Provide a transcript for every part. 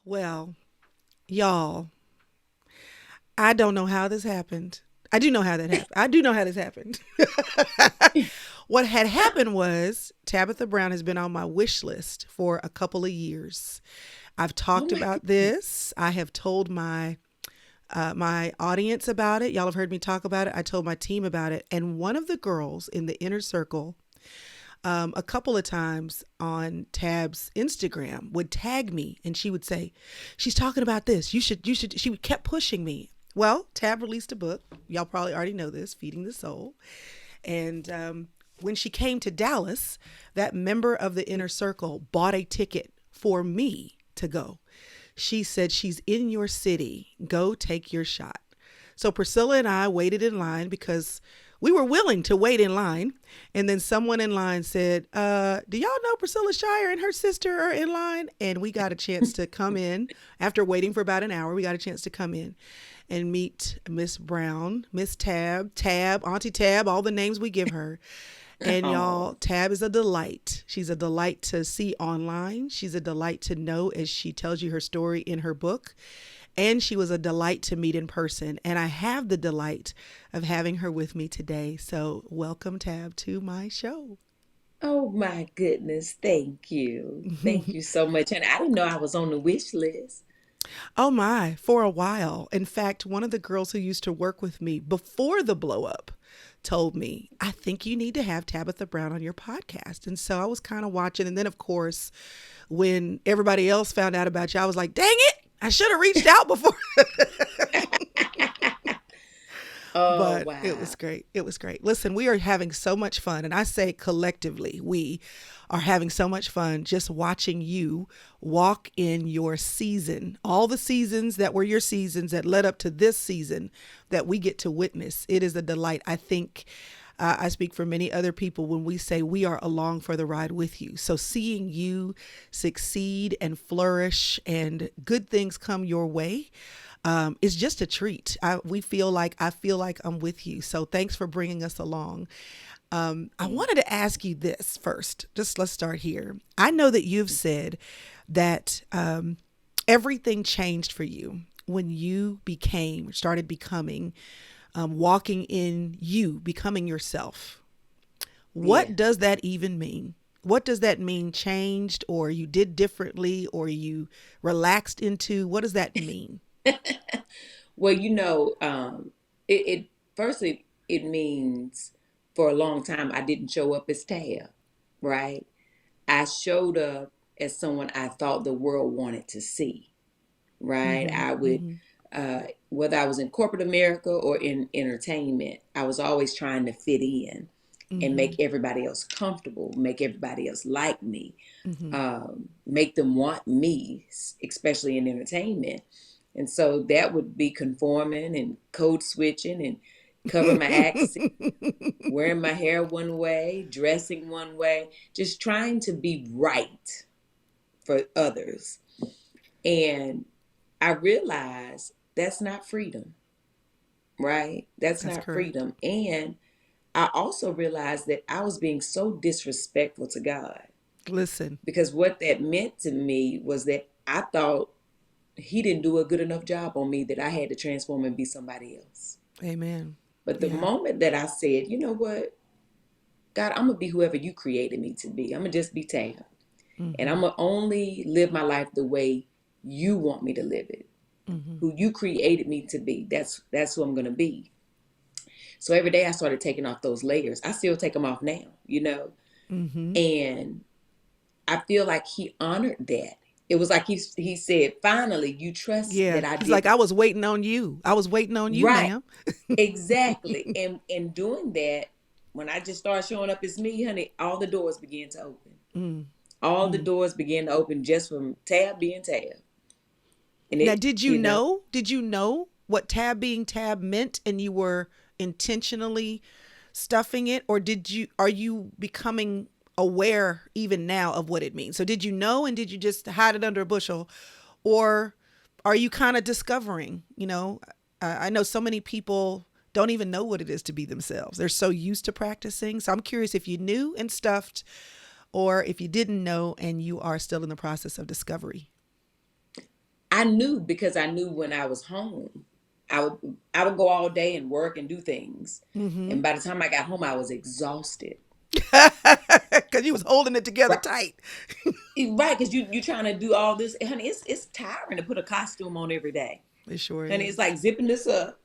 Well, y'all, I don't know how this happened. I do know how that happened. I do know how this happened. What had happened was Tabitha Brown has been on my wish list for a couple of years. I've Oh talked my about goodness. this. I have told my audience about it. Y'all have heard me talk about it. I told my team about it, and one of the girls in the inner circle a couple of times on Tab's Instagram would tag me and she would say, "She's talking about this. You should." She kept pushing me. Well, Tab released a book. Y'all probably already know this, Feeding the Soul. And when she came to Dallas, that member of the inner circle bought a ticket for me to go. She said, "She's in your city. Go take your shot." So Priscilla and I waited in line because we were willing to wait in line. And then someone in line said, "Do y'all know Priscilla Shire and her sister are in line?" And we got a chance to come in after waiting for about an hour. We got a chance to come in and meet Miss Brown, Miss Tab, Auntie Tab, all the names we give her. And y'all, Oh, Tab is a delight. She's a delight to see online. She's a delight to know as she tells you her story in her book. And she was a delight to meet in person. And I have the delight of having her with me today. So, welcome, Tab, to my show. oh my goodness. Thank you. Thank you so much. And I didn't know I was on the wish list. Oh my, for a while. In fact, one of the girls who used to work with me before the blow up told me, "I think you need to have Tabitha Brown on your podcast." And so I was kind of watching. And then, of course, when everybody else found out about you, I was like, "Dang it, I should have reached out before." Oh, But it wow. was great. It was great. Listen, we are having so much fun. And I say collectively, we are having so much fun just watching you walk in your season, all the seasons that were your seasons that led up to this season that we get to witness. It is a delight. I think I speak for many other people when we say we are along for the ride with you. So seeing you succeed and flourish and good things come your way is just a treat. I feel like I'm with you. So thanks for bringing us along. I Thank wanted to ask you this first. Just let's start here. I know that you've you. said that everything changed for you when you started becoming, walking in you, becoming yourself. Yeah. What does that even mean? What does that mean? Changed, or you did differently, or you relaxed into? What does that mean? Well, it firstly it means for a long time I didn't show up as Tab, right? I showed up as someone I thought the world wanted to see, right? Mm-hmm. I would, Mm-hmm. whether I was in corporate America or in entertainment, I was always trying to fit in and Mm-hmm. make everybody else comfortable, make everybody else like me, Mm-hmm. make them want me, especially in entertainment. And so that would be conforming and code switching and cover my accent, wearing my hair one way, dressing one way, just trying to be right for others. And I realized that's not freedom, right? That's That's not correct. freedom. And I also realized that I was being so disrespectful to God Listen. because what that meant to me was that I thought He didn't do a good enough job on me that I had to transform and be somebody else. Amen. But the Yeah. moment that I said, you know what, God, I'm going to be whoever you created me to be, I'm going to just be Tam. And Mm-hmm. I'm going to only live my life the way you want me to live it, Mm-hmm. who you created me to be. That's who I'm going to be. So every day I started taking off those layers. I still take them off now. Mm-hmm. And I feel like he honored that. It was like he said, finally, you trust Yeah. that I He's like, did I was waiting on you. I was waiting on you, right. ma'am. Exactly. And in doing that, when I just started showing up as me, honey, all the doors began to open. Mm. All the Mm. doors began to open just from Tab being Tab. And Now, it, did you you know, know? Did you know what tab being tab meant, and you were intentionally stuffing it, or did you? Are you becoming aware even now of what it means? So, did you know, and did you just hide it under a bushel, or are you kind of discovering? I know so many people don't even know what it is to be themselves. They're so used to practicing. So, I'm curious if you knew and stuffed, or if you didn't know and you are still in the process of discovery. I knew because I knew when I was home, I would go all day and work and do things. Mm-hmm. And by the time I got home, I was exhausted. Because you was holding it together Right. tight. Right, because you trying to do all this. Honey, it's tiring to put a costume on every day. It sure Honey, it's is. like zipping this up,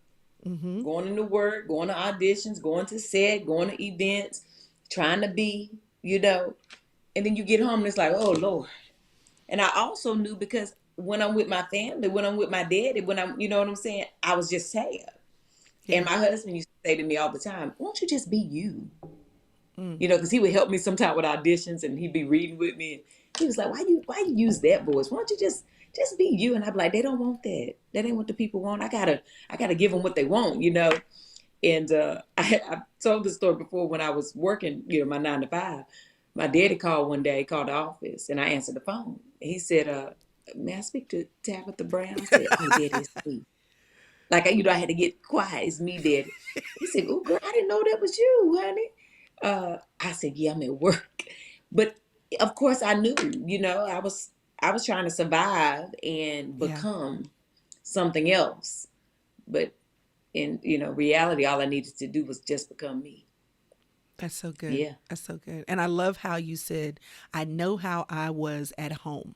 Mm-hmm. going into work, going to auditions, going to set, going to events, trying to be, you know, and then you get home and it's like, oh Lord. And I also knew because when I'm with my family, when I'm with my daddy, when I'm, you know what I'm saying, I was just sad. And Yeah. my husband used to say to me all the time, won't you just be you? Mm. You know, because he would help me sometime with auditions and he'd be reading with me. And he was like, why you use that voice? Why don't you just be you? And I'd be like, they don't want that. That ain't what the people want. I gotta give them what they want, you know. And I told the story before when I was working, you know, my 9 to 5. My daddy called one day, called the office, and I answered the phone. He said, may I speak to Tabitha Brown? I said, oh, daddy, it's me. Like, you know, I had to get quiet. It's me, daddy. He said, oh, girl, I didn't know that was you, honey. I said, yeah, I'm at work. But of course I knew, you know, I was trying to survive and Yeah. become something else. But in, you know, reality, all I needed to do was just become me. That's so good. Yeah. That's so good. And I love how you said, I know how I was at home.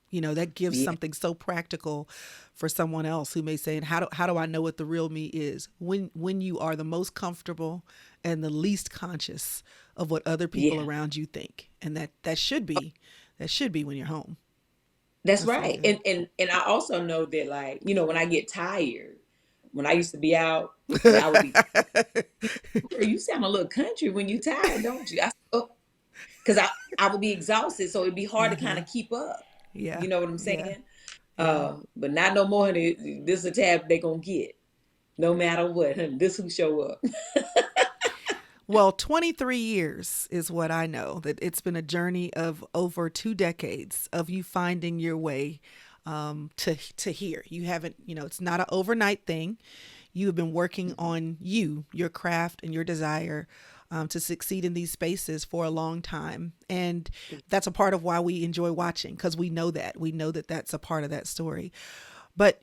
You know, that gives Yeah. something so practical for someone else who may say, and how do I know what the real me is? When you are the most comfortable and the least conscious of what other people Yeah. around you think. And that should be when you're home. That's That's so right. good. And I also know that, like, you know, when I get tired, when I used to be out and I would be, girl, you sound a little country when you tired, don't you? I said, oh, because I would be exhausted, so it'd be hard to kind Uh-huh. of keep up. Yeah. You know what I'm Yeah. saying? Yeah. But not no more. This is a tab they gonna get, no matter what. Honey, this who show up. Well, 23 years is what I know. That it's been a journey of over 2 decades of you finding your way to here. You haven't, it's not an overnight thing. You have been working on you, your craft, and your desire to succeed in these spaces for a long time. And that's a part of why we enjoy watching, because we know that. We know that that's a part of that story. But,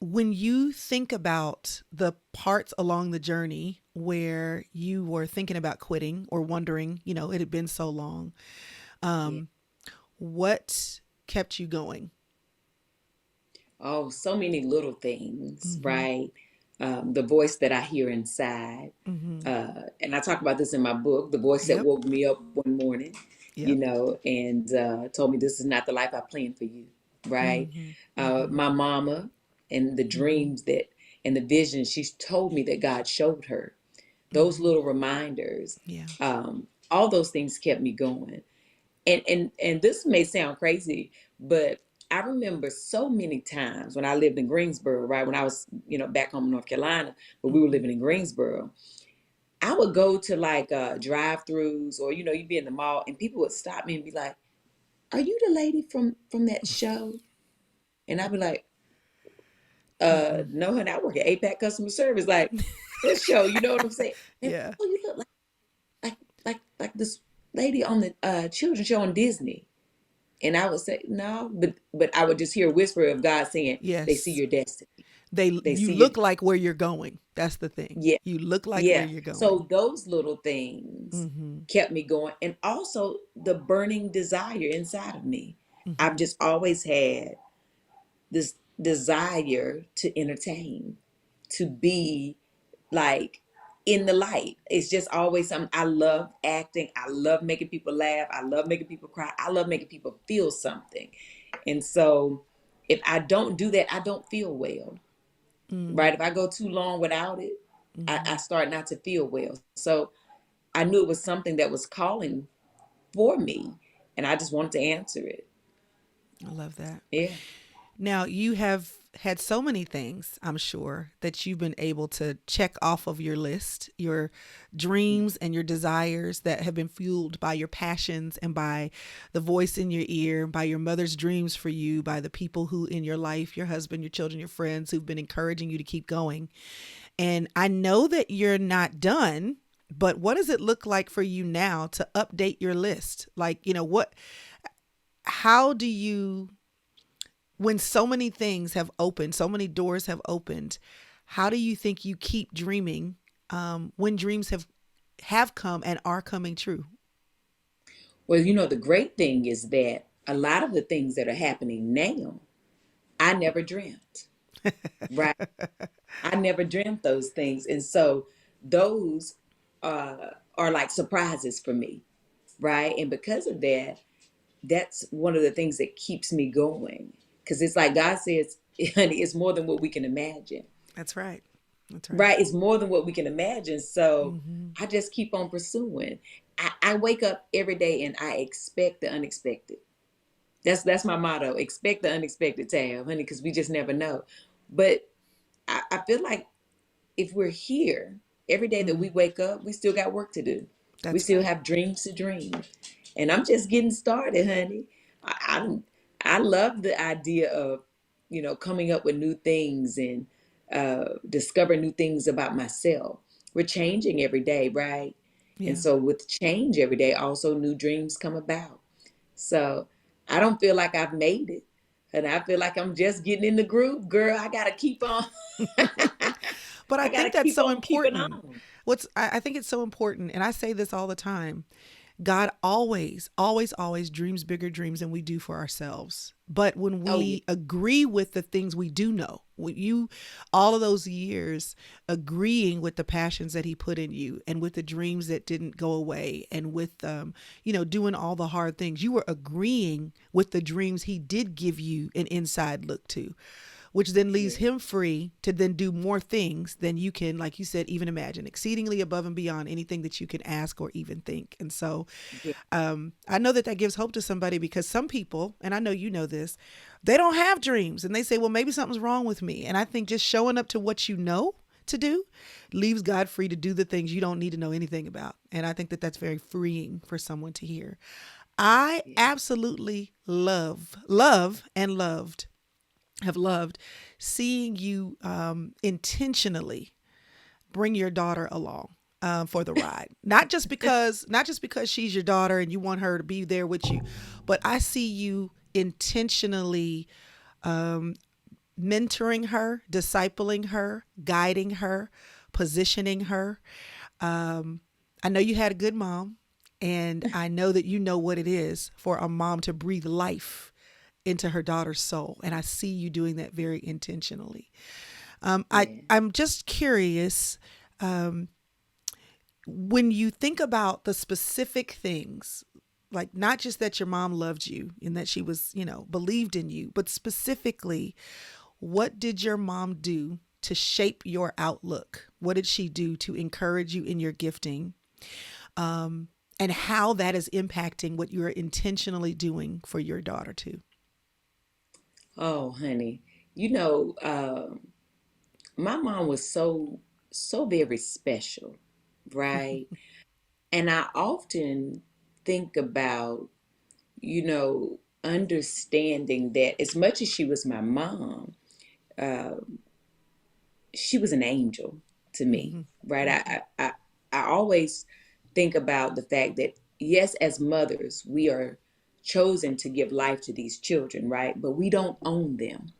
when you think about the parts along the journey where you were thinking about quitting or wondering, it had been so long, Yeah. what kept you going? Oh, so many little things, Mm-hmm. right? The voice that I hear inside. Mm-hmm. And I talk about this in my book, the voice that Yep. woke me up one morning, you Yep. know, and told me this is not the life I planned for you, right? Mm-hmm. Mm-hmm. My mama and the Mm-hmm. dreams that and the visions she's told me that God showed her, those Mm-hmm. little reminders, Yeah. all those things kept me going. And this may sound crazy, but I remember so many times when I lived in Greensboro, right? When I was, you know, back home in North Carolina, but we were Mm-hmm. living in Greensboro. I would go to like drive-throughs or, you know, you'd be in the mall and people would stop me and be like, "Are you the lady from that show?" And I'd be like, Mm-mm. no, honey, I work at APAC customer service. Like, what show? You know what I'm saying? And, Yeah. oh, you look like like this lady on the children's show on Disney. And I would say, no, but I would just hear a whisper of God saying, they see Yes. your destiny. They You see your look like where you're going. That's the thing. yeah, You look like where yeah. you're going. So those little things Mm-hmm. kept me going. And also the burning desire inside of me. I've Mm-hmm. just always had this desire to entertain, to be like in the light. It's just always something. I love acting. I love making people laugh. I love making people cry. I love making people feel something. And so if I don't do that, I don't feel well. Mm-hmm. Right? If I go too long without it, I Mm-hmm. start not to feel well. So I knew it was something that was calling for me. And I just wanted to answer it. I love that. Yeah. Now, you have had so many things, I'm sure, that you've been able to check off of your list, your dreams and your desires that have been fueled by your passions and by the voice in your ear, by your mother's dreams for you, by the people who in your life, your husband, your children, your friends who've been encouraging you to keep going. And I know that you're not done, but what does it look like for you now to update your list? Like, how do you when so many things have opened, so many doors have opened, how do you think you keep dreaming when dreams have come and are coming true? Well, the great thing is that a lot of the things that are happening now, I never dreamt, right? I never dreamt those things. And so those are like surprises for me, right? And because of that, that's one of the things that keeps me going. Because it's like God says, honey, it's more than what we can imagine, That's right. That's right. right? It's more than what we can imagine. So Hmm. I just keep on pursuing. I wake up every day and I expect the unexpected. That's my motto. Expect the unexpected, Tab, honey, because we just never know. But I feel like if we're here every day that Hmm. we wake up, we still got work to do. We That's still right. have dreams to dream. And I'm just getting started, honey. I love the idea of, coming up with new things and discovering new things about myself. We're changing every day, right? And Yeah. so with change every day, also new dreams come about. So I don't feel like I've made it. And I feel like I'm just getting in the groove, girl. I gotta keep on. But I I gotta think that's keep so on keeping important. on. I think it's so important, and I say this all the time. God always, always, always dreams bigger dreams than we do for ourselves. But when Oh yeah, we agree with the things we do know, when you, all of those years agreeing with the passions that He put in you and with the dreams that didn't go away and with, doing all the hard things, you were agreeing with the dreams He did give you an inside look to, which then leaves yeah, him free to then do more things than you can, like you said, even imagine, exceedingly above and beyond anything that you can ask or even think. And so yeah, I know that that gives hope to somebody because some people, and I know you know this, they don't have dreams and they say, well, maybe something's wrong with me. And I think just showing up to what you know to do leaves God free to do the things you don't need to know anything about. And I think that that's very freeing for someone to hear. I yeah. absolutely love, and have loved seeing you intentionally bring your daughter along for the ride. Not just because she's your daughter and you want her to be there with you, but I see you intentionally mentoring her, discipling her, guiding her, positioning her. I know you had a good mom, and I know that you know what it is for a mom to breathe life into her daughter's soul. And I see you doing that very intentionally. Yeah. I'm just curious, when you think about the specific things, like not just that your mom loved you and that she was, believed in you, but specifically, what did your mom do to shape your outlook? What did she do to encourage you in your gifting? And how that is impacting what you're intentionally doing for your daughter too. Oh, honey. You know, my mom was so very special, right? And I often think about, understanding that as much as she was my mom, uh, she was an angel to me, Mm-hmm. right? Mm-hmm. I always think about the fact that, yes, as mothers, we are chosen to give life to these children, right? But we don't own them.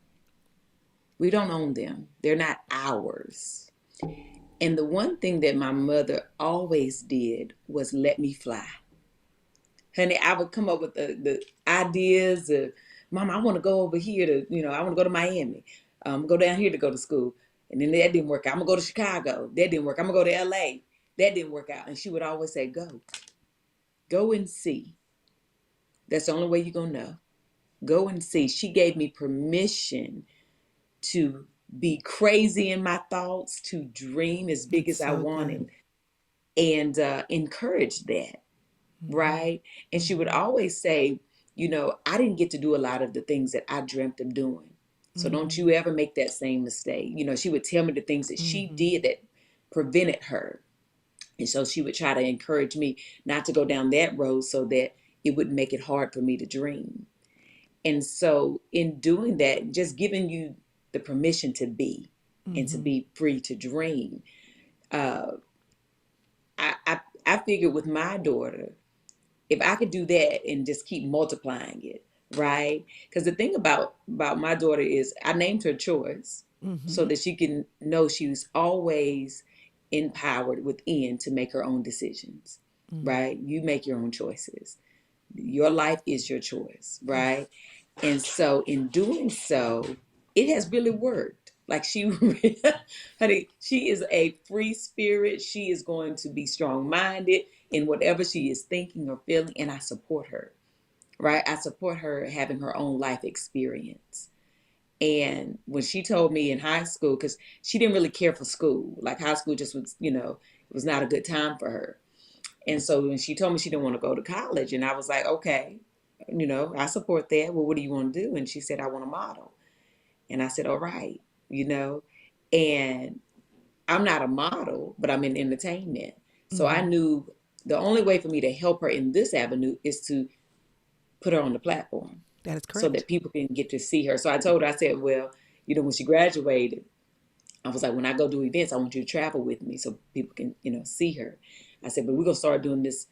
We don't own them. They're not ours. And the one thing that my mother always did was let me fly. Honey, I would come up with the ideas of, Mama, I want to go over here to, I want to go to Miami. Go down here to go to school. And then that didn't work out. I'm going to go to Chicago. That didn't work. I'm going to go to LA. That didn't work out. And she would always say, go and see. That's the only way you're going to know. Go and see. She gave me permission to be crazy in my thoughts, to dream as big That's as I so good. wanted, and encourage that, Mm-hmm. right? And she would Mm-hmm. always say, I didn't get to do a lot of the things that I dreamt of doing. So don't Mm-hmm. you ever make that same mistake. She would tell me the things that she Mm-hmm. did that prevented her. And so she would try to encourage me not to go down that road so that it wouldn't make it hard for me to dream. And so, in doing that, just giving you the permission to be and to Mm-hmm. be free to dream, uh, I figured with my daughter, if I could do that and just keep multiplying it, right? Because the thing about my daughter is I named her Choice so Mm-hmm. that she can know she's always empowered within to make her own decisions, Mm. right? You make your own choices. Your life is your choice, right? And so in doing so, it has really worked. Like she, honey, she is a free spirit. She is going to be strong minded in whatever she is thinking or feeling, and I support her, right? I support her having her own life experience. And when she told me in high school, because she didn't really care for school, like high school just was, it was not a good time for her. And so when she told me she didn't want to go to college, and I was like, okay, I support that. Well, what do you want to do? And she said, I want to model. And I said, all right, you know, and I'm not a model, but I'm in entertainment. So I Mm-hmm. knew the only way for me to help her in this avenue is to put her on the platform That is so correct. that people can get to see her. So I told her, I said, well, when she graduated, I was like, when I go do events, I want you to travel with me so people can, see her. I said, but we're going to start doing this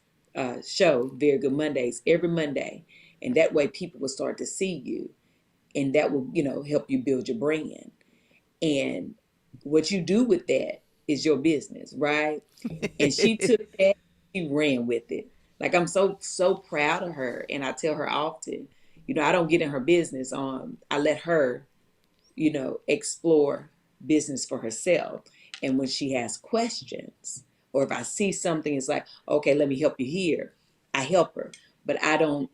show, Very Good Mondays, every Monday. And that way people will start to see you. And that will, help you build your brand. And what you do with that is your business, right? And she took that, she ran with it. Like I'm so proud of her. And I tell her often, I don't get in her business on, I let her explore business for herself. And when she has questions, or if I see something, it's like, okay, let me help you here. I help her, but I don't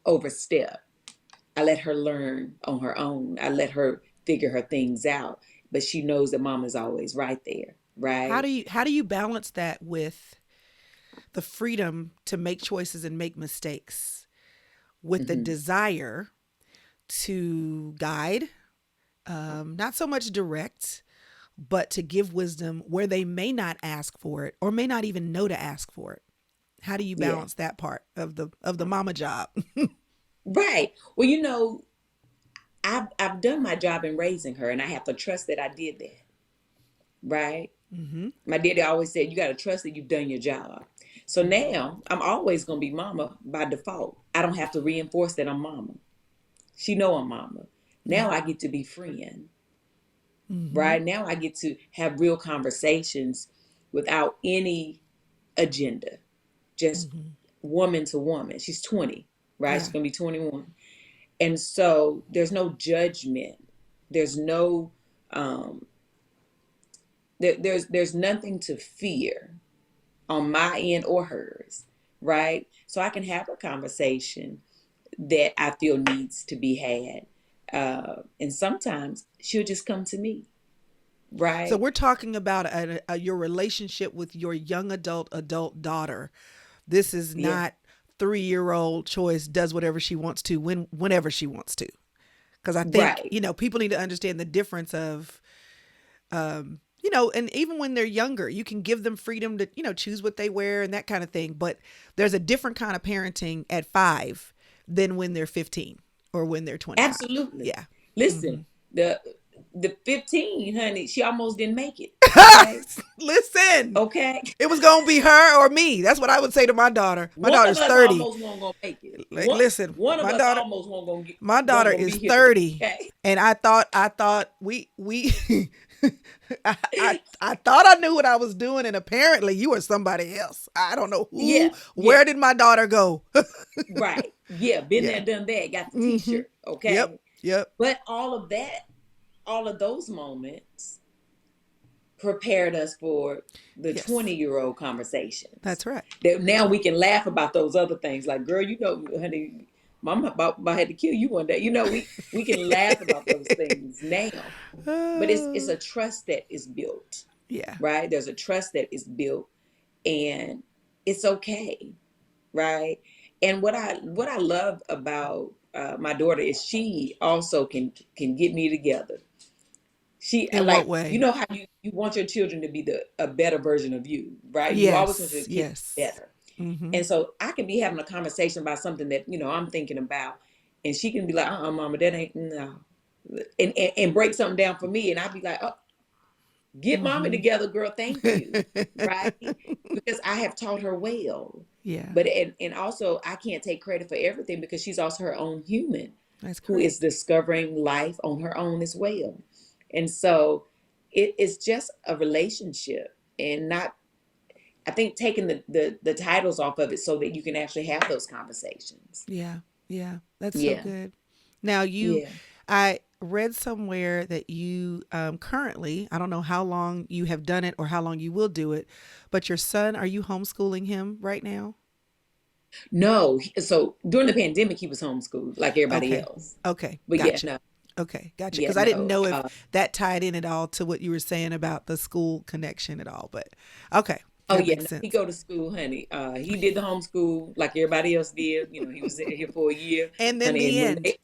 overstep. I let her learn on her own. I let her figure her things out. But she knows that mama's always right there, How right? do you balance that with the freedom to make choices and make mistakes with the Hmm. desire to guide, not so much direct, but to give wisdom where they may not ask for it or may not even know to ask for it? How do you Yeah, balance that part of the mama job? right. Well, I've done my job in raising her, and I have to trust that I did that, right? Mm-hmm. My daddy always said, you got to trust that you've done your job. So Mm-hmm. now I'm always going to be mama by default. I don't have to reinforce that I'm mama. She know I'm mama. Yeah. Now I get to be friend, Mm-hmm. right? Now I get to have real conversations without any agenda, just Mm-hmm. woman to woman. She's 20, right? She's Yeah. going to be 21. And so there's no judgment. There's no, um, there's nothing to fear on my end or hers, right? So I can have a conversation that I feel needs to be had. And sometimes she'll just come to me, So right? we're talking about your relationship with your young adult daughter. This is Yeah, not 3-year-old Choice does whatever she wants to whenever she wants to. Because I think right, people need to understand the difference of and even when they're younger, you can give them freedom to choose what they wear and that kind of thing. But there's a different kind of parenting at 5 than when they're 15 or when they're 25. absolutely. Yeah. Listen, Mm-hmm. the 15, honey, she almost didn't make it. Okay, Listen, okay. it was gonna be her or me. That's what I would say to my daughter. My One of daughter's us 30. almost won't gonna make it. Like, listen, One of my us daughter, almost my won't daughter gonna is be here today. 30, Okay. and I thought we I thought I knew what I was doing, and apparently you are somebody else. I don't know who. Yeah, Where yeah, did my daughter go? right. Yeah, been Yeah. there, done that. Got the Mm-hmm. T-shirt. Yep. Okay, Yep. but all of that, all of those moments prepared us for the Yes. 20-year-old conversations. That's right. That That's now right. we can laugh about those other things. Like, girl, honey, mama about had to kill you one day. We can laugh about those things now. But it's Oh, a trust that is built, yeah. right? There's a trust that is built, and it's okay, right? And what I love about my daughter is she also can get me together. She In what like way? how you want your children to be a better version of you, right? You always want your Yes. kids to be Yes. better. Mm-hmm. And so I can be having a conversation about something that I'm thinking about, and she can be like, "Mama, that ain't no," and break something down for me, and I'd be like, "Oh, Get mommy Mm-hmm. together, girl. Thank you. Right? Because I have taught her well. Yeah, But and also I can't take credit for everything because she's also her own human that's who is correct. discovering life on her own as well. And so it's just a relationship and not, I think, taking the titles off of it so that you can actually have those conversations. Yeah, yeah, that's so Yeah. good. Now, Yeah. I read somewhere that you currently, I don't know how long you have done it or how long you will do it, but your son, are you homeschooling him right now? No, so during the pandemic he was homeschooled like everybody Okay, else. okay, But yeah, gotcha. no. Okay, gotcha. Yeah, Because I didn't no. know if that tied in at all to what you were saying about the school connection at all, but okay, Oh that yeah, makes no, he sense. go to school, honey. He did the homeschool like everybody else did. He was here for a year, And then honey. the And end.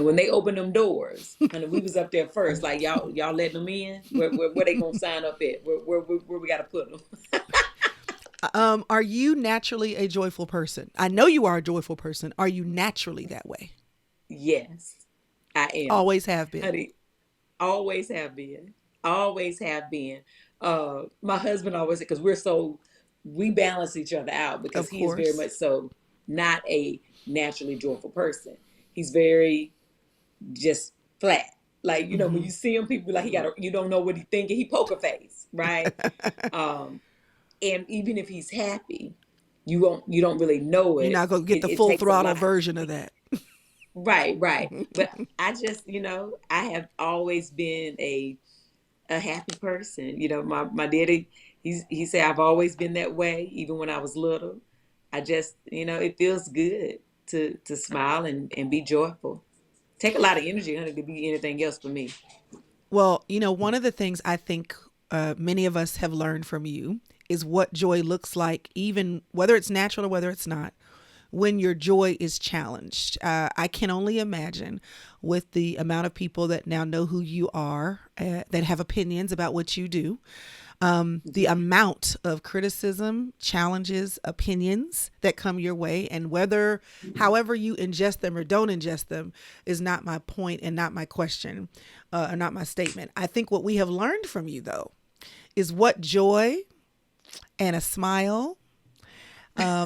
when they opened them doors, honey, we was up there first. Like y'all letting them in. Where they gonna sign up at? Where we gotta put them? Are you naturally a joyful person? I know you are a joyful person. Are you naturally that way? Yes, I am, Always have been. honey. Always have been. Always have been. My husband always said, because we balance each other out because Of he is very course. much so not a naturally joyful person. He's very just flat. Like, when Mm-hmm. you see him, people be like, you don't know what he thinking. He poker face, right? Um, and even if he's happy, you don't really know You're it. not going to get It, the it full takes a throttle lot. version of that. Right, right. But I just, I have always been a happy person. My daddy, he said I've always been that way, even when I was little. I just, it feels good to smile and be joyful. Take a lot of energy, honey, to be anything else for me. Well, one of the things I think many of us have learned from you is what joy looks like, even whether it's natural or whether it's not, when your joy is challenged. I can only imagine with the amount of people that now know who you are, that have opinions about what you do, the Yeah. amount of criticism, challenges, opinions that come your way, and whether, however you ingest them or don't ingest them, is not my point and not my question, or not my statement. I think what we have learned from you, though, is what joy and a smile,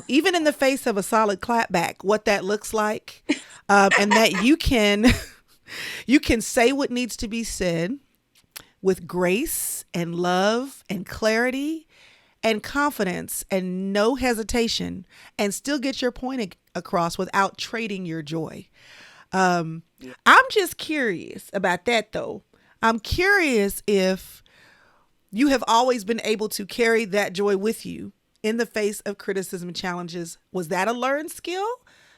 even in the face of a solid clapback, what that looks like, and that you can say what needs to be said with grace and love and clarity and confidence and no hesitation, and still get your point across without trading your joy. Yeah. I'm just curious about that, though. I'm curious if you have always been able to carry that joy with you in the face of criticism and challenges. Was that a learned skill?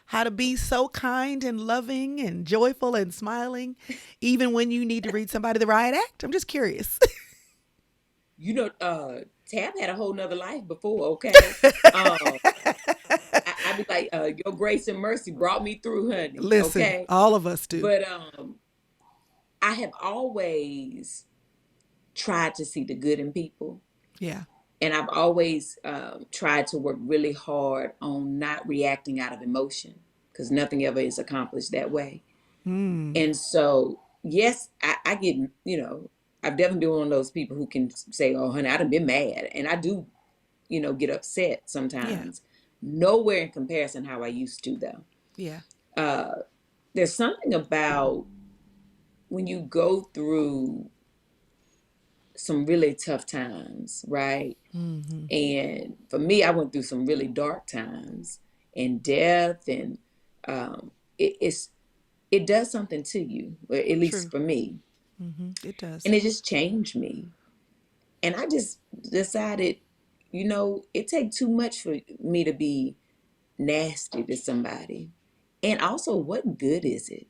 How to be so kind and loving and joyful and smiling, even when you need to read somebody the riot act? I'm just curious. Tab had a whole nother life before, okay? Um, I be like, your grace and mercy brought me through, honey, Listen, okay? all of us do. But I have always tried to see the good in people. Yeah. And I've always tried to work really hard on not reacting out of emotion because nothing ever is accomplished that way. Mm. And so, yes, I get, I've definitely been one of those people who can say, oh, honey, I've been mad. And I do, get upset Yeah. sometimes. Nowhere in comparison how I used to, though. Yeah. Uh, there's something about when you go through some really tough times, right? Mm-hmm. And for me, I went through some really dark times and death, and it's it does something to you, or at least True. for me, Mm-hmm. It does. and it just changed me. And I just decided, it takes too much for me to be nasty to somebody. And also, what good is it,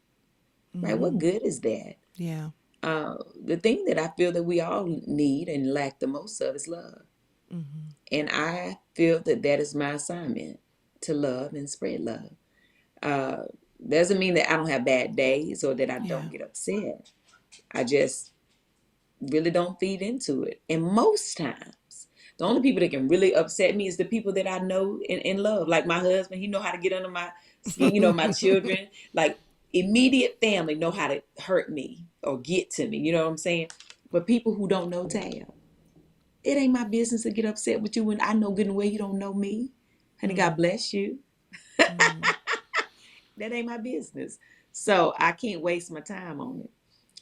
right? Mm-hmm. What good is that? Yeah. The thing that I feel that we all need and lack the most of is love. Mm-hmm. And I feel that that is my assignment, to love and spread love. Uh, doesn't mean that I don't have bad days or that I Yeah. don't get upset. I just really don't feed into it. And most times, the only people that can really upset me is the people that I know and love. Like my husband, he know how to get under my skin. My children, like immediate family know how to hurt me or get to me. You know what I'm saying? For people who don't know Tab, it ain't my business to get upset with you when I know good and well you don't know me. Honey, God Mm, bless you. mm. That ain't my business. So I can't waste my time on it.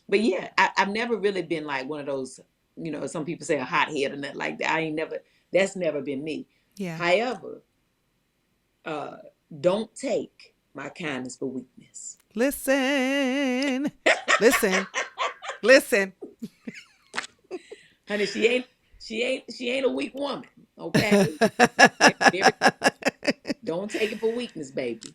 But yeah, I've never really been like one of those, some people say a hothead or nothing like that. I ain't never, that's never been me. Yeah. However, uh, don't take my kindness for weakness. Listen. Listen. Listen. Honey, she ain't a weak woman. Okay. Very, don't take it for weakness, baby.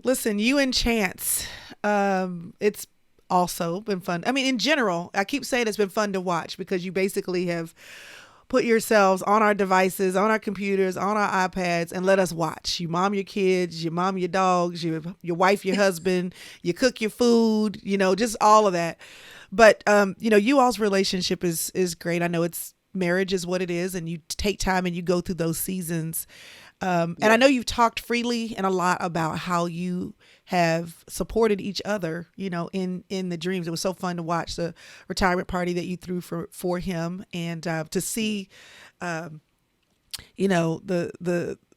Listen, you and Chance, it's also been fun. I mean, in general, I keep saying it's been fun to watch because you basically have put yourselves on our devices, on our computers, on our iPads, and let us watch. You mom your kids, you mom your dogs, your wife, your husband, you cook your food, just all of that. But you all's relationship is great. I know it's marriage is what it is, and you take time and you go through those seasons. And I Yeah. know you've talked freely and a lot about how you have supported each other, in the dreams. It was so fun to watch the retirement party that you threw for him, and to see,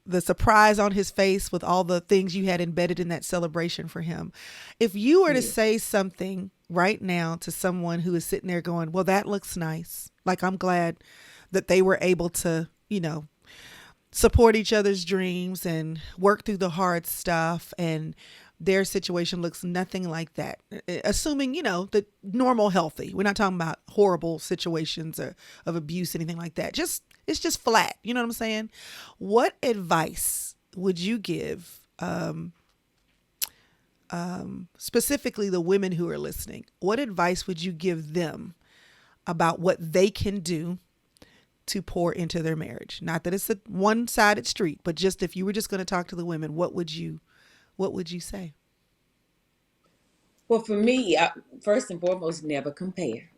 the surprise on his face with all the things you had embedded in that celebration for him. If you were to Yeah. say something right now to someone who is sitting there going, "Well, that looks nice. Like I'm glad that they were able to, support each other's dreams and work through the hard stuff, and their situation looks nothing like that, assuming the normal healthy, we're not talking about horrible situations of abuse, anything like that, just it's just flat, you know what I'm saying? What advice would you give, specifically the women who are listening? What advice would you give them about what they can do to pour into their marriage? Not that it's a one-sided street, but just if you were just going to talk to the women, what would you say? Well, for me, first and foremost, never compare.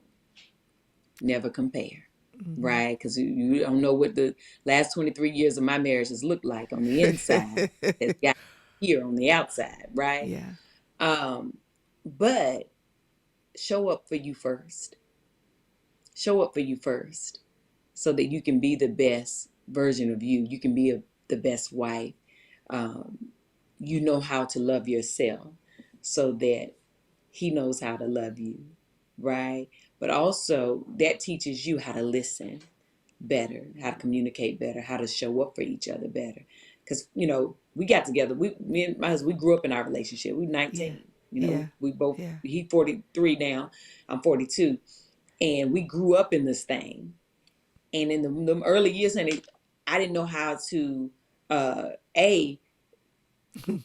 Never compare. Mm-hmm. Right? Because you don't know what the last 23 years of my marriage has looked like on the inside. That's got here on the outside, right? Yeah. Um, but show up for you first. Show up for you first so that you can be the best version of you. You can be the best wife. Um, you know how to love yourself so that he knows how to love you, right? But also, that teaches you how to listen better, how to communicate better, how to show up for each other better. Because, we got together. Me and my husband, we grew up in our relationship. We Yeah. 19. Yeah. We both, Yeah. he 43 now, I'm 42. And we grew up in this thing. And in the early years, honey, I didn't know how to, A,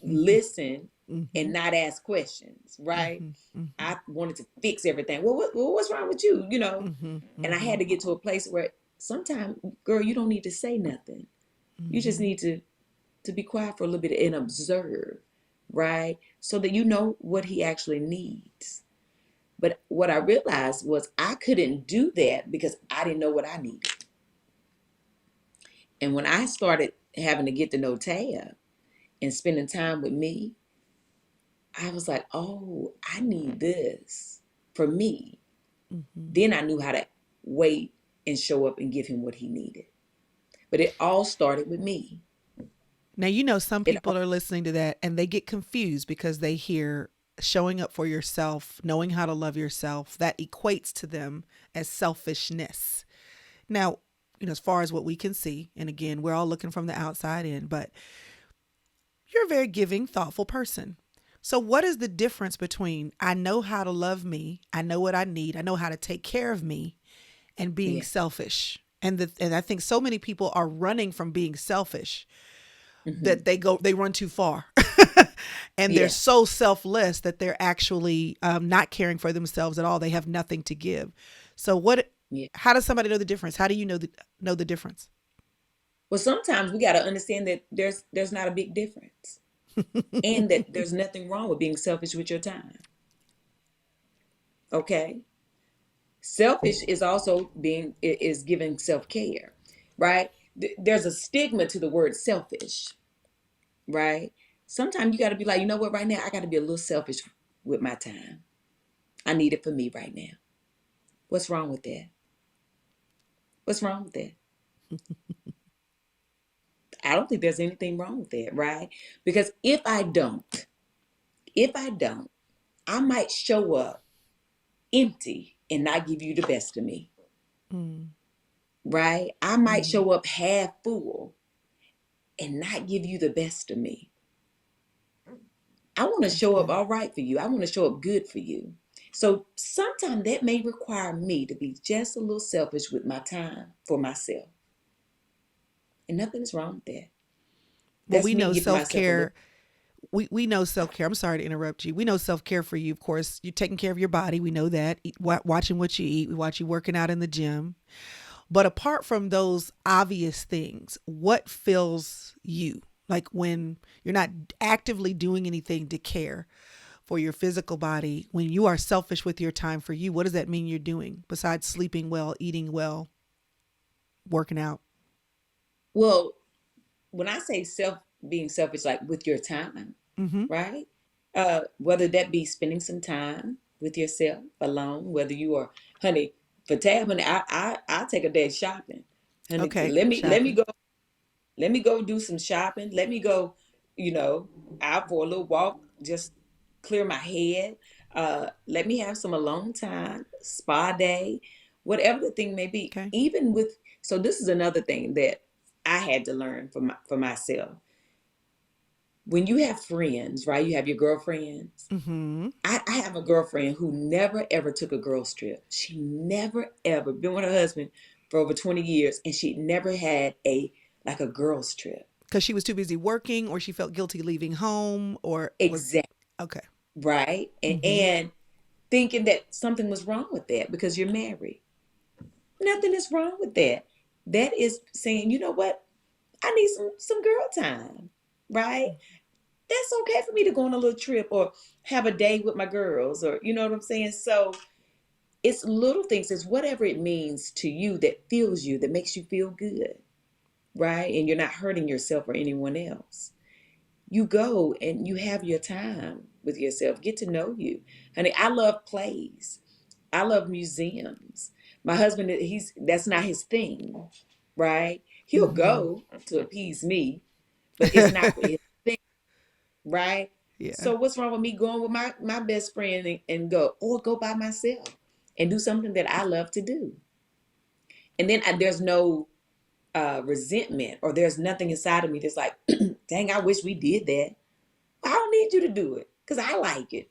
listen Mm-hmm. and not ask questions, right? Mm-hmm. Mm-hmm. I wanted to fix everything. Well, what's wrong with you? Mm-hmm. And I Mm-hmm. had to get to a place where sometimes, girl, you don't need to say nothing. You just Mm-hmm. need to be quiet for a little bit and observe, right? So that you know what he actually needs. But what I realized was I couldn't do that because I didn't know what I needed. And when I started having to get to know Tab and spending time with me, I was like, oh, I need this for me. Mm-hmm. Then I knew how to wait and show up and give him what he needed. But it all started with me. Now, some It people are listening to that and they get confused because they hear showing up for yourself, knowing how to love yourself, that equates to them as selfishness. Now, as far as what we can see, and again, we're all looking from the outside in, but you're a very giving, thoughtful person. So, what is the difference between I know how to love me, I know what I need, I know how to take care of me, and being yeah. selfish? And I think so many people are running from being selfish Hmm. that they run too far. And they're Yeah. so selfless that they're actually, not caring for themselves at all. They have nothing to give. So Yeah. how does somebody know the difference? How do you know the difference? Well, sometimes we got to understand that there's not a big difference, and that there's nothing wrong with being selfish with your time. Okay. Selfish is also is giving self-care, right? There's a stigma to the word selfish, right? Sometimes you got to be like, you know what, right now I got to be a little selfish with my time. I need it for me right now. What's wrong with that? What's wrong with that? I don't think there's anything wrong with that, right? Because if I don't, I might show up empty and not give you the best of me, Mm, right? I might mm, show up half full and not give you the best of me. I want to that's show up good. all right for you. I want to show up good for you. So sometimes that may require me to be just a little selfish with my time for myself. And nothing's wrong with that. Well, That's we me know giving self myself a little. care. We know self care. I'm sorry to interrupt you. We know self care for you. Of course, you're taking care of your body. We know that. Watching what you eat. We watch you working out in the gym. But apart from those obvious things, what fills you? Like when you're not actively doing anything to care for your physical body, when you are selfish with your time for you, what does that mean you're doing besides sleeping well, eating well, working out? Well, when I say being selfish, like with your time, Mm-hmm. right? Whether that be spending some time with yourself alone, whether you are, honey, for Tab, honey, I take a day shopping, honey. Okay, Let me shopping. go. Let me go do some shopping. Let me go, you know, out for a little walk, just clear my head. Let me have some alone time, spa day, whatever the thing may be. Okay. Even with, so this is another thing that I had to learn for myself. When you have friends, right? You have your girlfriends. Mm-hmm. I have a girlfriend who never ever took a girls trip. She never ever been with her husband for over 20 years, and she never had a like a girls trip. Because she was too busy working, or she felt guilty leaving home, or was Exactly. okay. Right. And, Mm-hmm. and thinking that something was wrong with that because you're married. Nothing is wrong with that. That is saying, you know what? I need some girl time. Right? That's okay for me to go on a little trip or have a day with my girls, or you know what I'm saying? So it's little things, it's whatever it means to you that feels you, that makes you feel good, right? And you're not hurting yourself or anyone else. You go and you have your time with yourself, get to know you. Honey, I love plays. I love museums. My husband, he's that's not his thing, right? He'll Mm-hmm. go to appease me, but it's not his thing, right? Yeah. So what's wrong with me going with my best friend and go, or go by myself and do something that I love to do? And then there's no resentment, or there's nothing inside of me that's like, dang, I wish we did that. I don't need you to do it because I like it,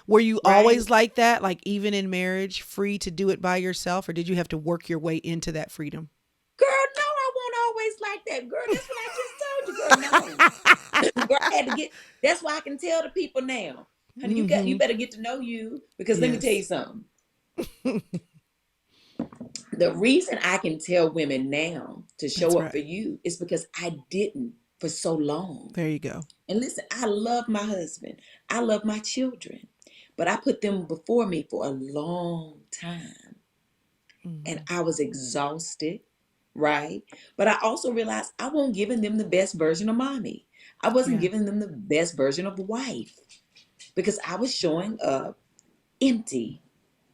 Were you right? always like that? Like even in marriage, free to do it by yourself, or did you have to work your way into that freedom? Girl, no, I won't always like that. Girl, that's what I just told you, girl. No. Girl, I had to get, that's why I can tell the people now. Honey, you Mm-hmm. better get to know you, because let me tell you Yes. something. The reason I can tell women now to show That's up for right. you is because I didn't for so long. There you go. And listen, I love my husband. I love my children. But I put them before me for a long time. And Mm-hmm. I was exhausted, right? But I also realized I wasn't giving them the best version of mommy. I wasn't Yeah. giving them the best version of wife because I was showing up empty.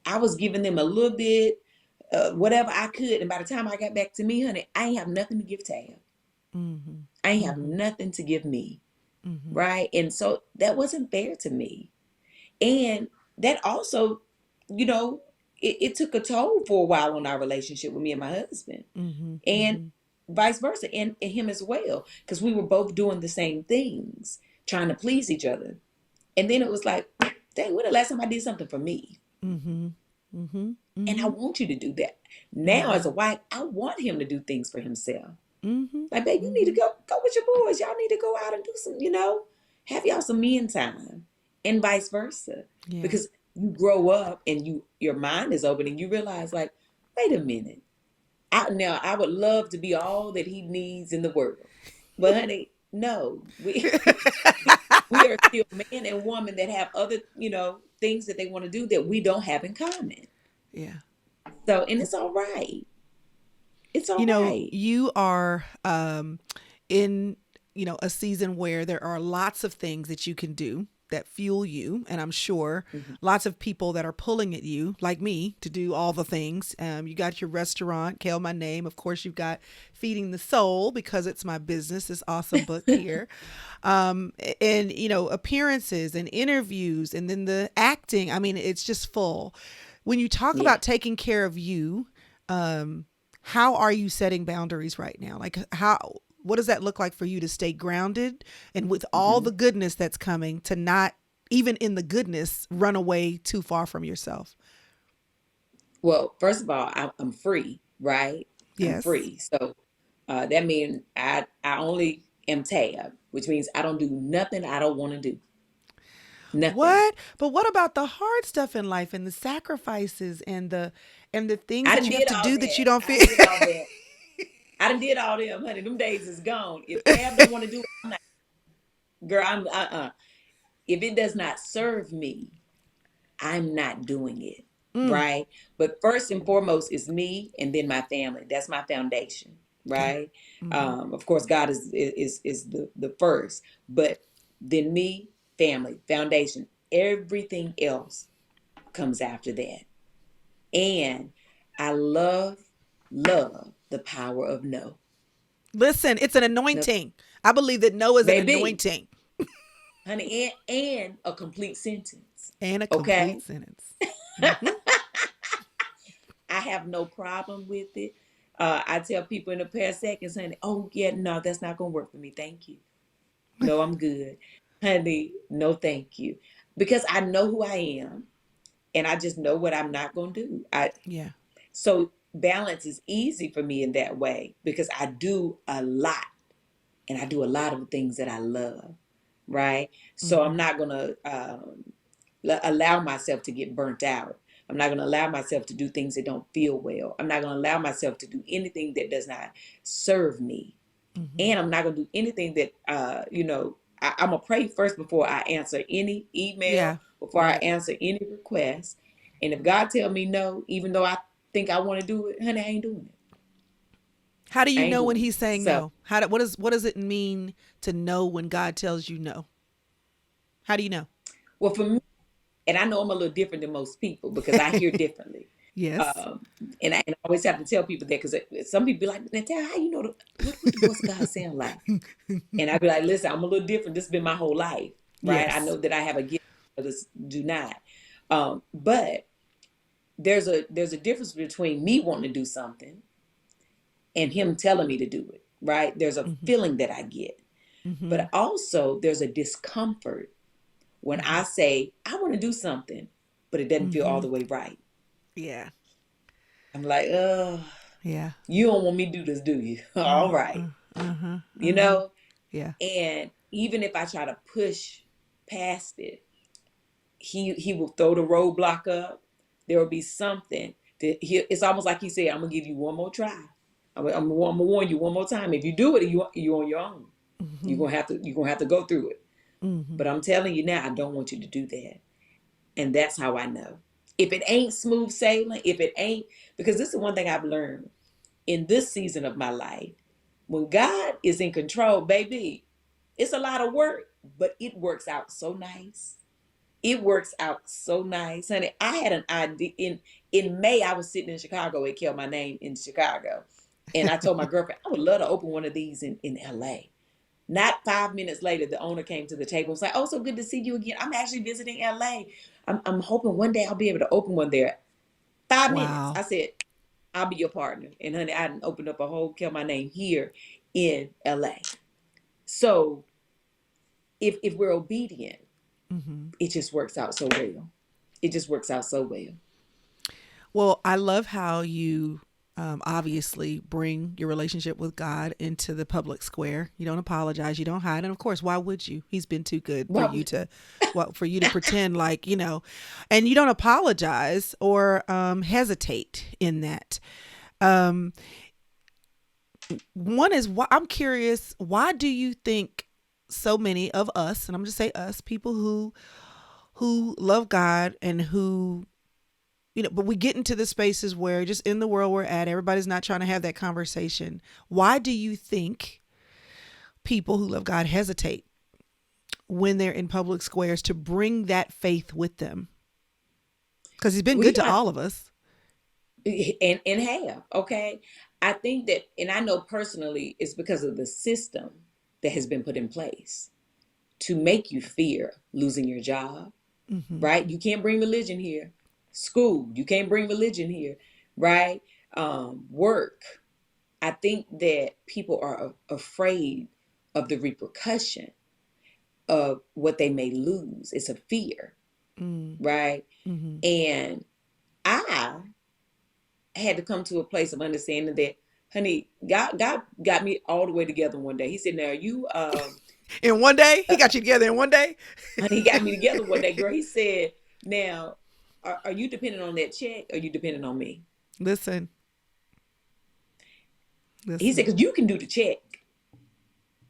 I was giving them a little bit, whatever I could. And by the time I got back to me, honey, I ain't have nothing to give Tab. Mm-hmm. I ain't have Mm-hmm. nothing to give me, Mm-hmm. right? And so that wasn't fair to me. And that also, you know, it took a toll for a while on our relationship with me and my husband, Mm-hmm. and Mm-hmm. vice versa, and him as well, because we were both doing the same things, trying to please each other. And then it was like, dang, when the last time I did something for me? Mm-hmm. Mm-hmm. And I Mm-hmm. want you to do that. Now, as Mm-hmm. a wife, I want him to do things for himself. Mm-hmm. Like, babe, you need to Mm-hmm. go with your boys. Y'all need to go out and do some, have y'all some men time, and vice versa. Yeah. Because you grow up and your mind is open and you realize, like, wait a minute. Now I would love to be all that he needs in the world. But honey, no. We are still man and woman that have other, things that they want to do that we don't have in common. Yeah. So, and it's all right. It's all You know, right. you are in, a season where there are lots of things that you can do. that fuel you, and I'm sure Mhm. lots of people that are pulling at you, like me, to do all the things. You got your restaurant, Kale My Name. Of course, you've got Feeding the Soul, because it's my business. This awesome book here, um, and appearances and interviews, and then the acting. I mean, it's just full. When you talk Yeah. about taking care of you, how are you setting boundaries right now? Like, what does that look like for you to stay grounded and with all Hmm. the goodness that's coming, to not, even in the goodness, run away too far from yourself? Well, first of all, I'm free, right? I'm Yes. free. So that means I only am tab, which means I don't do nothing I don't want to do. Nothing. What? But what about the hard stuff in life, and the sacrifices, and the things I that done you have did to all do that that. you don't I feel? done did all that. I done did all them, honey. Them days is gone. If Tab don't want to do it, I'm not. Girl, I'm if it does not serve me, I'm not doing it. Mm, Right. But first and foremost is me and then my family. That's my foundation. okay. Right. Mm-hmm. Of course, God is the first, but then me, family, foundation. Everything else comes after that. And I love the power of no. Listen, it's an No, anointing. I believe that no is an baby, anointing honey, and a complete sentence. and a complete Okay. sentence. Mm-hmm. I have no problem with it. I tell people in a pair of seconds, honey, oh yeah, no, that's not gonna work for me. Thank you. No, I'm good. Honey, no thank you. Because I know who I am and I just know what I'm not gonna do. I Yeah. So balance is easy for me in that way because I do a lot and I do a lot of things that I love, right? So I'm Mm-hmm. not gonna allow myself to get burnt out. I'm not going to allow myself to do things that don't feel well. I'm not going to allow myself to do anything that does not serve me. Mm-hmm. And I'm not going to do anything that, I'm going to pray first before I answer any Yeah. email, before I Right. answer any request. And if God tell me no, even though I think I want to do it, honey, I ain't doing it. How do I you ain't know when doing he's it. saying So, no? What does it mean to know when God tells you no? How do you know? well, for me, and I know I'm a little different than most people because I hear differently. Yes. Um, and I always have to tell people that because some people be like, Natal, how you know what the voice of God sound like? And I be like, listen, I'm a little different. This has been my whole life, right? I Yes. know that I have a gift, others do not. But there's a difference between me wanting to do something and him telling me to do it, right? There's a Mm-hmm. feeling that I get, Mm-hmm. but also there's a discomfort when Mm-hmm. I say I want to do something, but it doesn't feel all Mm-hmm. the way right. Yeah. I'm like, Yeah. you don't want me to do this, do you? Uh, All right. uh, uh-huh. You Uh-huh. know, Yeah. and even if I try to push past it, he will throw the roadblock up. There will be something that it's almost like he said, I'm gonna give you one more try. I'm gonna warn you one more time. If you do it, you on your own. Mm-hmm. You're gonna have to go through it. Mm-hmm. But I'm telling you now, I don't want you to do that. And that's how I know. If it ain't smooth sailing, if it ain't, because this is one thing I've learned in this season of my life. When God is in control, baby, it's a lot of work, but it works out so nice. It works out so nice, honey. I had an idea in May. I was sitting in Chicago. It killed my name in Chicago, and I told my girlfriend I would love to open one of these in LA. Not 5 minutes later, the owner came to the table and was like, "Oh, so good to see you again. I'm actually visiting LA. I'm hoping one day I'll be able to open one there." 5 minutes. Wow. I said, I'll be your partner. And honey, I done opened up a whole Kill My Name here in LA. So if we're obedient, Mm-hmm. it just works out so well. It just works out so well. Well, I love how you obviously bring your relationship with God into the public square. You don't apologize. You don't hide. And of course, why would you? He's been too good for Well, you to, well, for you to pretend like, and you don't apologize or hesitate in that. Um, One is, why I'm curious, why do you think so many of us, and I'm just say us, people who love God and who, but we get into the spaces where, just in the world we're at, everybody's not trying to have that conversation. Why do you think people who love God hesitate when they're in public squares to bring that faith with them? Because he's been Well, you good know, to all of us. and have, okay. I think that, and I know personally, it's because of the system that has been put in place to make you fear losing your job, Mm-hmm. right? You can't bring religion here. School, you can't bring religion here, right? Work. I think that people are afraid of the repercussion of what they may lose. It's a fear, right? Mm-hmm. And I had to come to a place of understanding that, honey, God got me all the way together one day. He said, "Now you, In one day, he uh, got you together in one day. honey, he got me together one day, girl." He said, "Now, are you dependent on that check? Or are you dependent on me?" Listen, He said, listen, "Because you can do the check.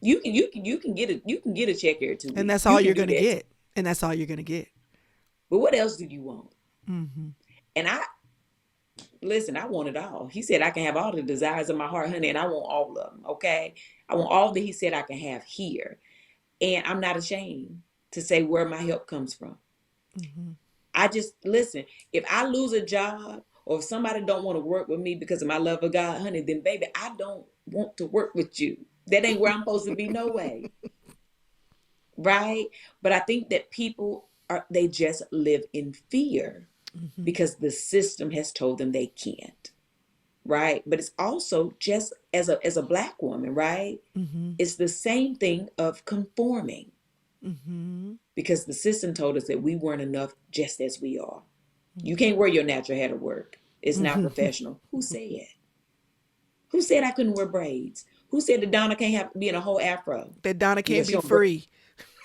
You can get a check every two and weeks. that's You all can you're do gonna that. get, and that's all you're gonna get. But what else do you want?" Mm-hmm. And I listen. I want it all. He said, "I can have all the desires of my heart, honey, and I want all of them." Okay, I want all that He said I can have here. And I'm not ashamed to say where my help comes from. Mm-hmm. I just listen, if I lose a job or if somebody don't want to work with me because of my love of God, honey, then baby, I don't want to work with you. That ain't where I'm supposed to be, no way. Right? But I think that people they just live in fear Mm-hmm. because the system has told them they can't. Right? But it's also just as a black woman, right? Mm-hmm. It's the same thing of conforming. Mm-hmm. Because the system told us that we weren't enough just as we are. You can't wear your natural hair to work. It's not Mm-hmm. professional. Who said? Who said I couldn't wear braids? Who said that Donna can't have be in a whole afro? That Donna Well, can't she be on break. free.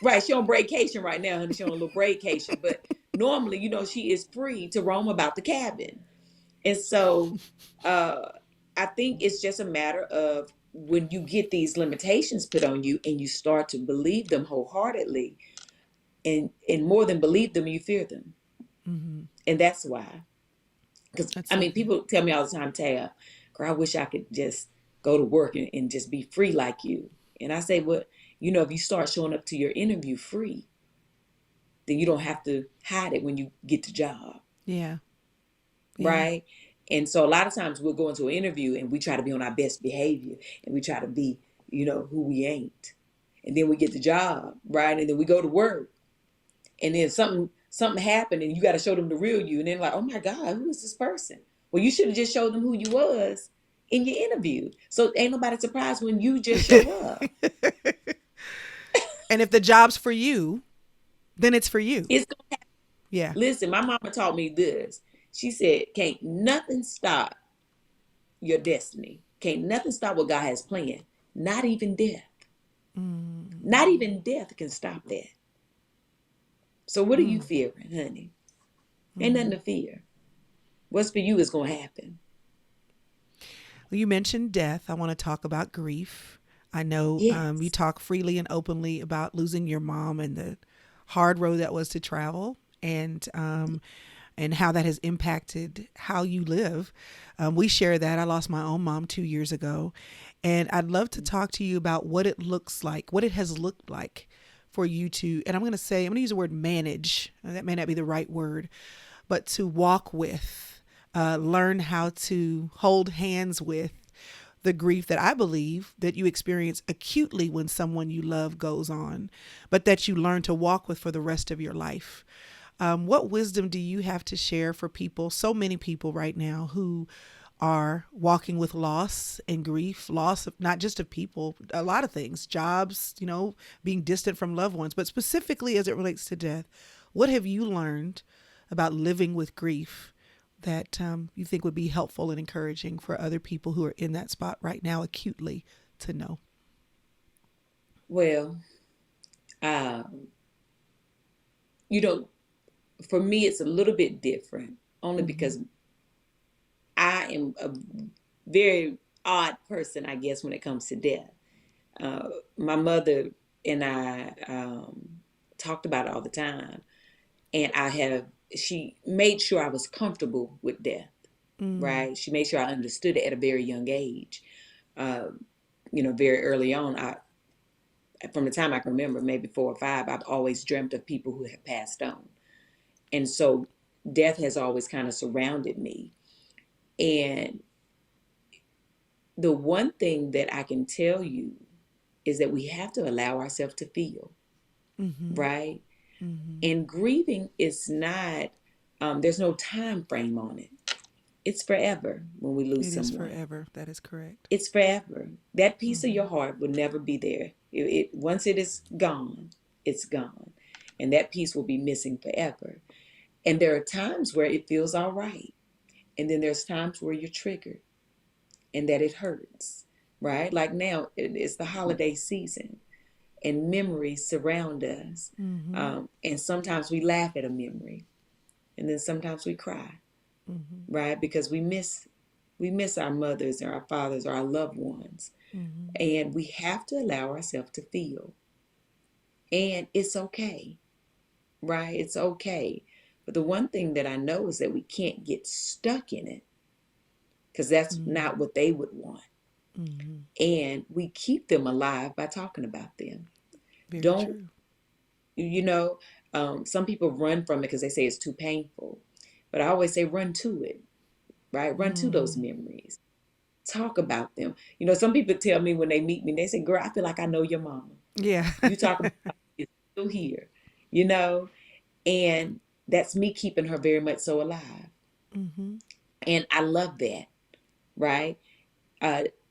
Right, she on braidcation right now, honey. She on a little braidcation. But normally, she is free to roam about the cabin. And so uh I think it's just a matter of when you get these limitations put on you and you start to believe them wholeheartedly, and more than believe them, you fear them. Mm-hmm. And that's why. Because, That's I so mean, good. people tell me all the time, Tab, girl, I wish I could just go to work and just be free like you. And I say, well, if you start showing up to your interview free, then you don't have to hide it when you get the job, Yeah. Yeah. right? And so a lot of times we'll go into an interview and we try to be on our best behavior and we try to be, who we ain't. And then we get the job, right? And then we go to work and then something happened and you got to show them the real you, and then like, oh my God, who is this person? Well, you should have just showed them who you was in your interview, so ain't nobody surprised when you just show up. And if the job's for you, then it's for you. It's Yeah. Listen, my mama taught me this. She said, can't nothing stop your destiny, can't nothing stop what God has planned, not even death. Not Mm. even death can stop that. So what are you Mm. fearing, honey? Ain't nothing Mm. to fear. What's for you is going to happen. Well, you mentioned death. I want to talk about grief. I know you Yes. talk freely and openly about losing your mom and the hard road that was to travel, and how that has impacted how you live. We share that. I lost my own mom 2 years ago, and I'd love to talk to you about what it looks like, what it has looked like for you to. And I'm going to use the word manage. That may not be the right word, but to walk with, learn how to hold hands with the grief that I believe that you experience acutely when someone you love goes on, but that you learn to walk with for the rest of your life. What wisdom do you have to share for people, so many people right now who are walking with loss and grief, loss of not just of people, a lot of things, jobs, being distant from loved ones, but specifically as it relates to death? What have you learned about living with grief that you think would be helpful and encouraging for other people who are in that spot right now acutely to know? Well, um, you know, for me, it's a little bit different, only Mm-hmm. because I am a very odd person, I guess, when it comes to death. My mother and I talked about it all the time, and she made sure I was comfortable with death, Mm. right? She made sure I understood it at a very young age. Uh, Very early on, from the time I can remember, maybe 4 or 5, I've always dreamt of people who have passed on. And so death has always kind of surrounded me. And the one thing that I can tell you is that we have to allow ourselves to feel, Mm-hmm. right? Mm-hmm. And grieving is not, there's no time frame on it. It's forever when we lose It is someone. forever. That is correct. It's forever. That piece of Mm-hmm. your heart will never be there. Once it is gone, it's gone. And that piece will be missing forever. And there are times where it feels all right. And then there's times where you're triggered and that it hurts, right? Like now, it's the holiday season and memories surround us. Mm-hmm. And sometimes we laugh at a memory and then sometimes we cry, Mm-hmm. right? Because we miss our mothers or our fathers or our loved ones. Mm-hmm. And we have to allow ourselves to feel. And it's okay, right? It's okay. But the one thing that I know is that we can't get stuck in it because that's not Mm-hmm. what they would want. Mm-hmm. And we keep them alive by talking about them. Very Don't, true. you know, some people run from it because they say it's too painful. But I always say run to it, right? Run to those Mm. memories. Talk about them. Some people tell me when they meet me, they say, girl, I feel like I know your mama. Yeah. You talk about it's still here, you know, and that's me keeping her very much so alive. Mm-hmm. And I love that, right?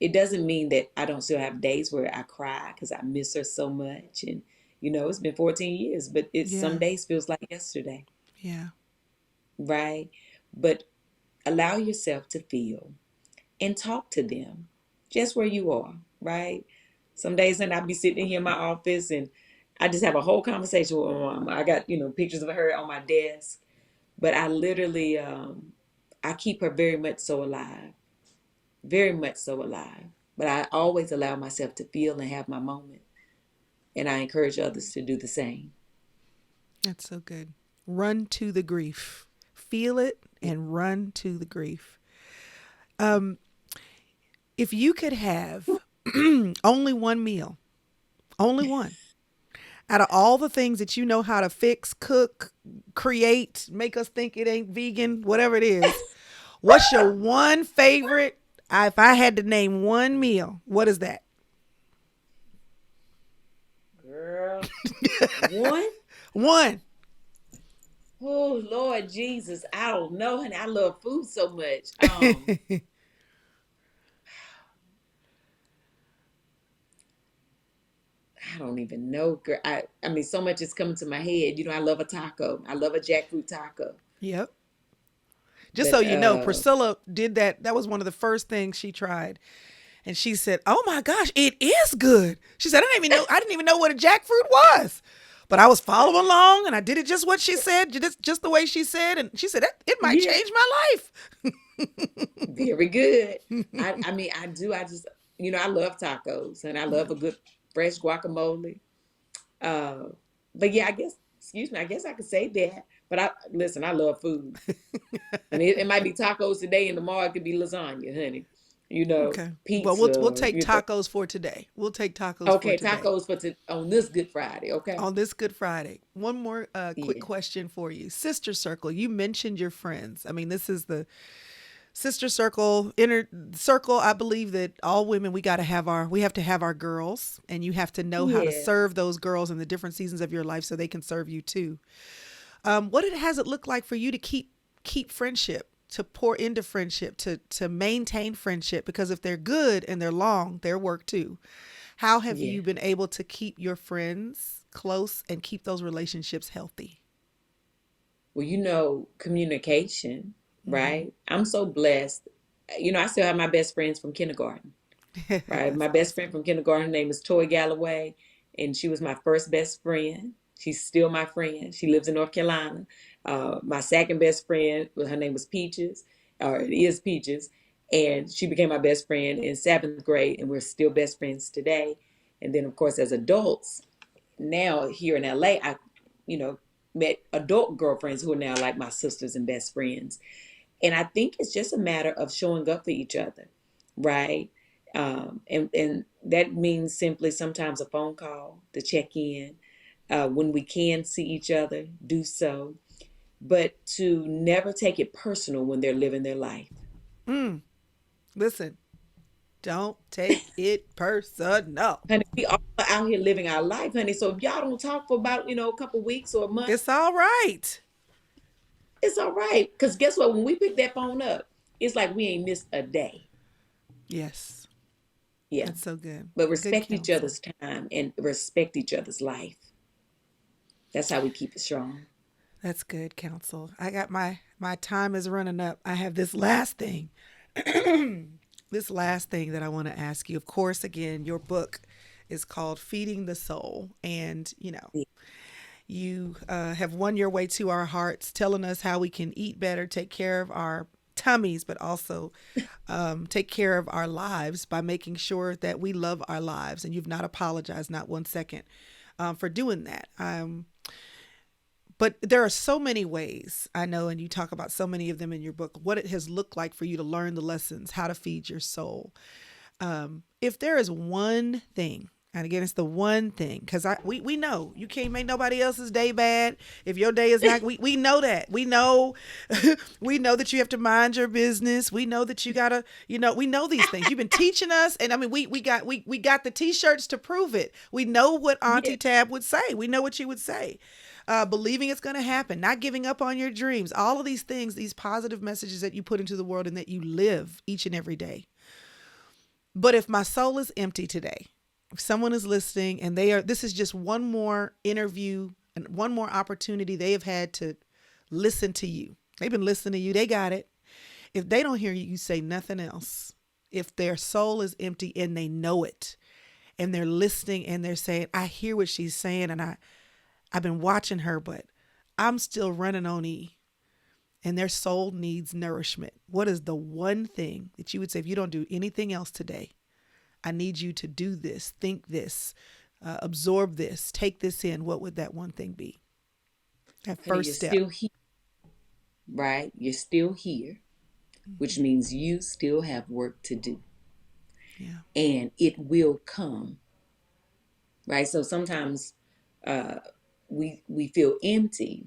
It doesn't mean that I don't still have days where I cry because I miss her so much. And, it's been 14 years, but some Yeah. days feels like yesterday, Yeah. right? But allow yourself to feel and talk to them just where you are, right? Some days and I'll be sitting here in my office and I just have a whole conversation with my mom. I got, pictures of her on my desk, but I literally, I keep her very much so alive, very much so alive. But I always allow myself to feel and have my moment. And I encourage others to do the same. That's so good. Run to the grief. Feel it and run to the grief. Um, if you could have only one meal, only one, out of all the things that you know how to fix, cook, create, make us think it ain't vegan, whatever it is, what's your one favorite? If I had to name one meal, what is that? Girl, one? One. Oh, Lord Jesus. I don't know, honey. I love food so much. I don't even know, girl. I mean, so much is coming to my head. I love a taco. I love a jackfruit taco. Yep. Just so But you know, Priscilla did that. That was one of the first things she tried. And she said, "Oh my gosh, it is good." She said, I didn't even know what a jackfruit was." But I was following along and I did it just what she said, just the way she said. And she said, it might yeah, change my life. very good. I mean, I do. I just, I love tacos and I Yeah. love a good fresh guacamole. Uh, but yeah, I guess, excuse me, I guess I could say that. But listen, I love food. I mean, it might be tacos today and tomorrow it could be lasagna, honey. Okay. Well, we'll Pizza, take tacos for today. We'll take tacos for Okay, today tacos on this Good Friday, okay? on this Good Friday. One more quick Yeah. question for you. Sister circle. You mentioned your friends. I mean, this is the sister circle, inner circle. I believe that all women, we have to have our girls, and you have to know how to Yeah. serve those girls in the different seasons of your life so they can serve you too. Has it looked like for you to keep friendship, to pour into friendship, to maintain friendship? Because if they're good and they're long, they're work too. How have Yeah. you been able to keep your friends close and keep those relationships healthy? Well, communication, Mm-hmm. right? I'm so blessed. I still have my best friends from kindergarten, right? That's My best friend awesome. from kindergarten, her name is Toy Galloway, and she was my first best friend. She's still my friend. She lives in North Carolina. My second best friend, well, her name was Peaches, or it is Peaches, and she became my best friend in seventh grade, and we're still best friends today. And then, of course, as adults, now here in LA, I, you know, met adult girlfriends who are now like my sisters and best friends. And I think it's just a matter of showing up for each other, right? And that means simply sometimes a phone call to check in. When we can see each other, do so, but to never take it personal when they're living their life. Listen, don't take it personal. Honey, we all are out here living our life, honey. So if y'all don't talk for about, a couple weeks or a month, It's all right. it's all right. Because guess what? When we pick that phone up, it's like we ain't missed a day. Yes, Yeah. that's so good. But Good respect each counsel. other's time and respect each other's life. That's how we keep it strong. That's good counsel. I got my time is running up. I have this last thing. This last thing that I want to ask you. Of course, again, your book is called Feeding the Soul, and Yeah. you have won your way to our hearts, telling us how we can eat better, take care of our tummies, but also take care of our lives by making sure that we love our lives. And you've not apologized, not 1 second, for doing that. But there are so many ways I know, and you talk about so many of them in your book, what it has looked like for you to learn the lessons, how to feed your soul. If there is one thing, and again, it's the one thing, because we know you can't make nobody else's day bad. If your day is not, we know that. We know, we know that you have to mind your business. We know that you gotta, we know these things. You've been teaching us, and I mean, we got the t-shirts to prove it. We know what Yeah. Auntie Tab would say. We know what she would say. Believing it's going to happen, not giving up on your dreams, all of these things, these positive messages that you put into the world and that you live each and every day. But if my soul is empty today, if someone is listening and this is just one more interview and one more opportunity they have had to listen to you. They've been listening to you. They got it. If they don't hear you, you say nothing else. If their soul is empty and they know it and they're listening and they're saying, I hear what she's saying and I've been watching her, but I'm still running on E and their soul needs nourishment. What is the one thing that you would say if you don't do anything else today? I need you to do this, think this, absorb this, take this in. What would that one thing be? That Honey, first you're step. still here, right? You're still here, which means you still have work to do. Yeah. And it will come, right? So sometimes uh, we feel empty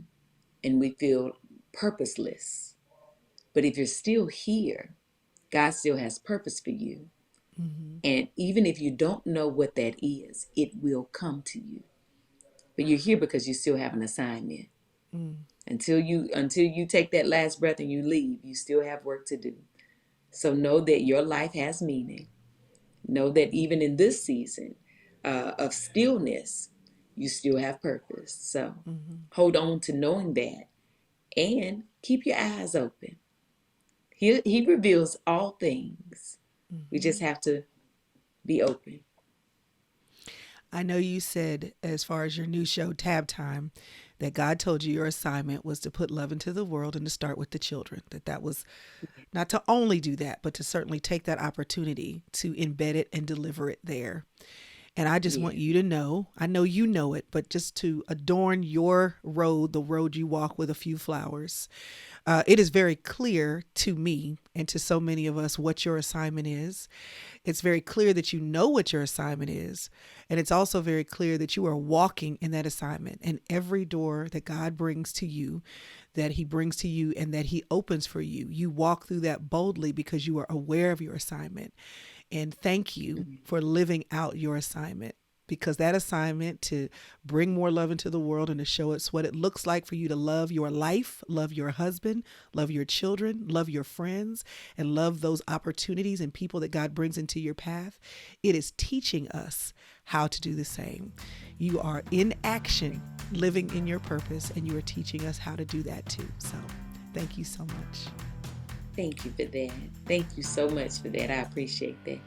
and we feel purposeless. But if you're still here, God still has purpose for you. Mm-hmm. And even if you don't know what that is, it will come to you. But you're here because you still have an assignment. Mm. Until you take that last breath and you leave, you still have work to do. So know that your life has meaning. Know that even in this season of stillness, you still have purpose. So Mm-hmm. hold on to knowing that and keep your eyes open. He reveals all things. We Mm-hmm. just have to be open. I know you said, as far as your new show, Tab Time, that God told you your assignment was to put love into the world and to start with the children. That was not to only do that, but to certainly take that opportunity to embed it and deliver it there. And I just want Yeah. you to know, I know you know it, but just to adorn your road, the road you walk with a few flowers. It is very clear to me and to so many of us what your assignment is. It's very clear that you know what your assignment is. And it's also very clear that you are walking in that assignment. And every door that God brings to you, that he brings to you and that he opens for you, you walk through that boldly because you are aware of your assignment. And thank you for living out your assignment, because that assignment to bring more love into the world and to show us what it looks like for you to love your life, love your husband, love your children, love your friends, and love those opportunities and people that God brings into your path. It is teaching us how to do the same. You are in action, living in your purpose, and you are teaching us how to do that too. So thank you so much. Thank you for that. Thank you so much for that. I appreciate that.